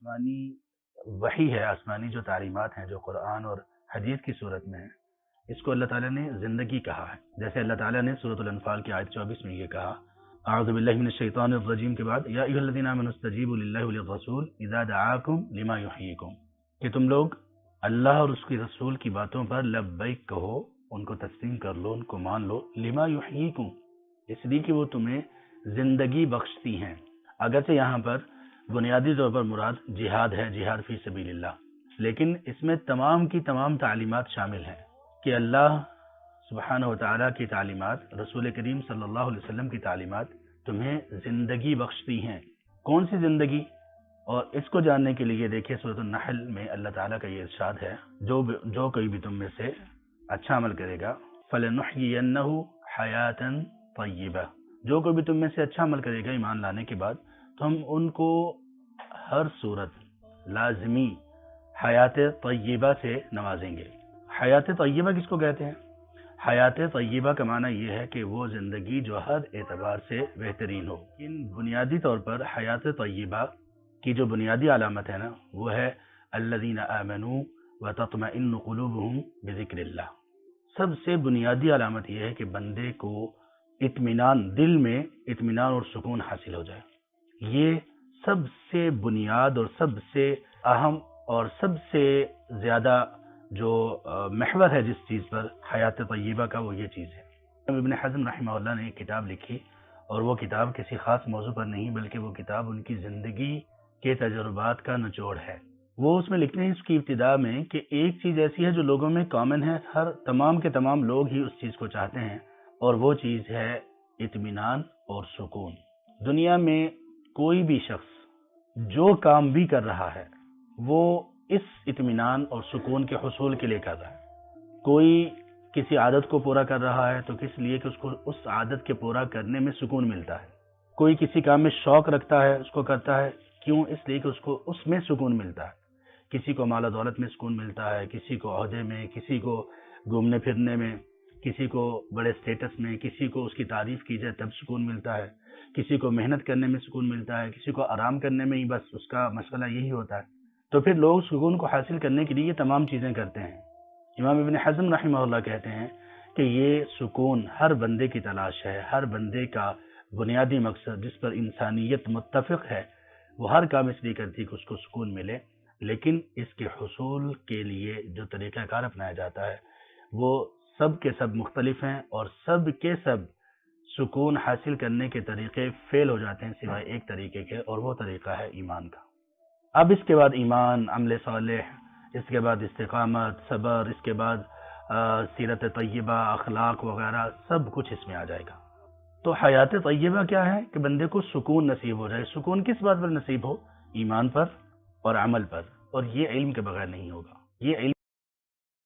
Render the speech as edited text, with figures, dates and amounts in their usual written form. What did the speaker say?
آسمانی وحی ہے، آسمانی جو تعلیمات ہیں جو قرآن اور حدیث کی صورت میں ہیں، اس کو اللہ تعالیٰ نے زندگی کہا ہے۔ جیسے اللہ تعالیٰ نے سورۃ الانفال کی آیت 24 میں یہ کہا، اعوذ باللہ من الشیطان الرجیم کے بعد یا ایھا الذین آمنوا استجیبوا للہ وللرسول اذا دعاکم لما یحییکم، کہ تم لوگ اللہ اور اس کے رسول کی باتوں پر لبیک کہو، ان کو تسلیم کر لو، ان کو مان لو، لما یحییکم، اس لیے کہ وہ تمہیں زندگی بخشتی ہیں۔ اگرچہ یہاں پر بنیادی طور پر مراد جہاد ہے، جہاد فی سبیل اللہ، لیکن اس میں تمام کی تمام تعلیمات شامل ہیں کہ اللہ سبحانہ وتعالیٰ کی تعلیمات، رسول کریم صلی اللہ علیہ وسلم کی تعلیمات تمہیں زندگی بخشتی ہیں۔ کون سی زندگی؟ اور اس کو جاننے کے لیے دیکھیے سورۃ النحل میں اللہ تعالیٰ کا یہ ارشاد ہے، جو کوئی بھی تم میں سے اچھا عمل کرے گا فَلَنُحْيِيَنَّهُ حَيَاةً طَيِّبَةً، جو کوئی بھی تم میں سے اچھا عمل کرے گا ایمان لانے کے بعد، تو ہم ان کو ہر صورت لازمی حیات طیبہ سے نوازیں گے۔ حیات طیبہ کس کو کہتے ہیں؟ حیات طیبہ کا معنی یہ ہے کہ وہ زندگی جو ہر اعتبار سے بہترین ہو۔ ان بنیادی طور پر حیات طیبہ کی جو بنیادی علامت ہے نا، وہ ہے الذین آمنوا وتطمئن قلوبهم بذکر اللہ۔ سب سے بنیادی علامت یہ ہے کہ بندے کو اطمینان، دل میں اطمینان اور سکون حاصل ہو جائے۔ یہ سب سے بنیاد اور سب سے اہم اور سب سے زیادہ جو محور ہے جس چیز پر حیات طیبہ کا، وہ یہ چیز ہے۔ ابن حزم رحمہ اللہ نے ایک کتاب لکھی، اور وہ کتاب کسی خاص موضوع پر نہیں بلکہ وہ کتاب ان کی زندگی کے تجربات کا نچوڑ ہے۔ وہ اس میں لکھتے ہیں اس کی ابتدا میں کہ ایک چیز ایسی ہے جو لوگوں میں کامن ہے، ہر تمام کے تمام لوگ ہی اس چیز کو چاہتے ہیں، اور وہ چیز ہے اطمینان اور سکون۔ دنیا میں کوئی بھی شخص جو کام بھی کر رہا ہے وہ اس اطمینان اور سکون کے حصول کے لیے کر رہا ہے۔ کوئی کسی عادت کو پورا کر رہا ہے تو کس لیے کہ اس کو اس عادت کے پورا کرنے میں سکون ملتا ہے۔ کوئی کسی کام میں شوق رکھتا ہے، اس کو کرتا ہے، کیوں؟ اس لیے کہ اس کو اس میں سکون ملتا ہے۔ کسی کو مال و دولت میں سکون ملتا ہے، کسی کو عہدے میں، کسی کو گھومنے پھرنے میں، کسی کو بڑے سٹیٹس میں، کسی کو اس کی تعریف کی جائے تب سکون ملتا ہے، کسی کو محنت کرنے میں سکون ملتا ہے، کسی کو آرام کرنے میں ہی بس اس کا مسئلہ یہی ہوتا ہے۔ تو پھر لوگ سکون کو حاصل کرنے کے لیے یہ تمام چیزیں کرتے ہیں۔ امام ابن حزم رحمہ اللہ کہتے ہیں کہ یہ سکون ہر بندے کی تلاش ہے، ہر بندے کا بنیادی مقصد جس پر انسانیت متفق ہے، وہ ہر کام اس لیے کرتی ہے کہ اس کو سکون ملے، لیکن اس کے حصول کے لیے جو طریقہ کار اپنایا جاتا ہے وہ سب کے سب مختلف ہیں، اور سب کے سب سکون حاصل کرنے کے طریقے فیل ہو جاتے ہیں سوائے ایک طریقے کے، اور وہ طریقہ ہے ایمان کا۔ اب اس کے بعد ایمان، عمل صالح، اس کے بعد استقامت، صبر، اس کے بعد سیرت طیبہ، اخلاق وغیرہ، سب کچھ اس میں آ جائے گا۔ تو حیات طیبہ کیا ہے؟ کہ بندے کو سکون نصیب ہو جائے۔ سکون کس بات پر نصیب ہو؟ ایمان پر اور عمل پر، اور یہ علم کے بغیر نہیں ہوگا۔ یہ علم